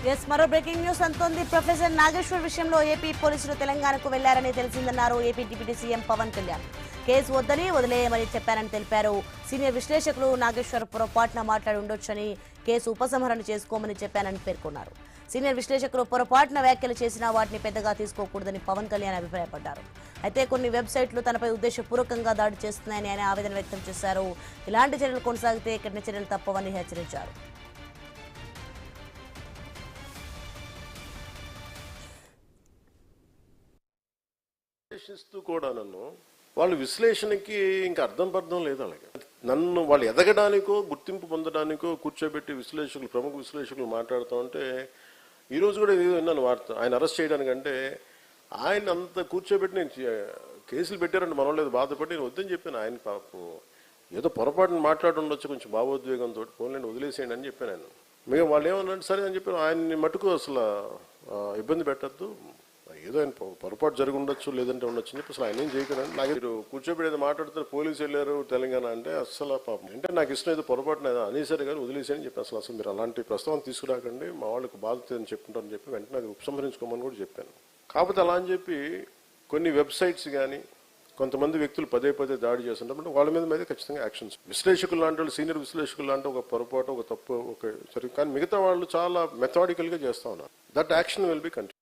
Yes, మరో breaking news అంతోంది. Professor Nageshwar విషయంలో ఏపీ పోలీసులు తెలంగాణకు వెళ్లారని తెలిసిందన్నారు AP deputy CM Pawan Kalyan. కేసు వదిలేయమని చెప్పారని తెలిపారు. సీనియర్ విశ్లేషకులు నాగేశ్వర్ పొరపాటున మాట్లాడి ఉండొచ్చని, కేసు ఉపసంహరణ చేసుకోమని చెప్పానని పేర్కొన్నారు. సీనియర్ విశ్లేషకులు పొరపాటున వ్యాఖ్యలు చేసినా వాటిని పెద్దగా తీసుకోకూడదని పవన్ కళ్యాణ్ అభిప్రాయపడ్డారు. అయితే కొన్ని వెబ్సైట్లు తనపై ఉద్దేశపూర్వకంగా దాడి చేస్తున్నాయని ఆయన ఆవేదన వ్యక్తం చేశారు. ఇలాంటి చర్యలు కొనసాగితే కఠిన చర్యలు తప్పవని హెచ్చరించారు. కూడా నన్ను వాళ్ళ విశ్లేషణకి ఇంకా అర్థం లేదు. అలాగే నన్ను వాళ్ళు ఎదగడానికో గుర్తింపు పొందడానికో కూర్చోబెట్టి విశ్లేషకులు, ప్రముఖ విశ్లేషకులు మాట్లాడుతూ ఉంటే ఈరోజు కూడా ఏదో విన్నాను వార్త, ఆయన అరెస్ట్ చేయడానికంటే ఆయన అంత కూర్చోబెట్టి నేను కేసులు పెట్టారంటే మనం లేదు బాధపడి నేను వద్దని చెప్పాను. ఆయన పాపం ఏదో పొరపాటును మాట్లాడి ఉండొచ్చు కొంచెం భావోద్వేగంతో, ఫోన్లేండి వదిలేసేయండి అని చెప్పాను. ఆయన మేము వాళ్ళు ఏమన్నాడు సరే అని చెప్పాను. ఆయన్ని మటుకు అసలు ఇబ్బంది పెట్టద్దు, ఏదో ఆయన పొరపాటు జరిగి ఉండొచ్చు లేదంటే ఉండొచ్చు అని చెప్పి అసలు ఆయన ఏం చేయకూడదు. నాకు మీరు కూర్చోబెట్టి ఏదో మాట్లాడుతారు పోలీసు వెళ్ళారు తెలంగాణ అంటే అసలు పాపం అంటే నాకు ఇష్టం ఏదో పొరపాటున ఏదో అనేసరి కానీ వదిలేసేయని చెప్పి అసలు మీరు అలాంటి ప్రస్తావన తీసుకురాకండి, మా వాళ్ళకి బాధ్యత అని చెప్పుకుంటారని చెప్పి వెంటనే అది ఉపసంహరించుకోమని కూడా చెప్పాను. కాకపోతే అలా అని చెప్పి కొన్ని వెబ్సైట్స్ కానీ కొంతమంది వ్యక్తులు పదే దాడి చేస్తుంటారు, వాళ్ళ మీద ఖచ్చితంగా యాక్షన్స్. విశ్లేషకులు లాంటి వాళ్ళు, సీనియర్ విశ్లేషకులు లాంటి ఒక పొరపాటు ఒక తప్పు ఒక సరే, కానీ మిగతా వాళ్ళు చాలా మెథాడికల్గా చేస్తూ ఉన్నారు. That action will be continue.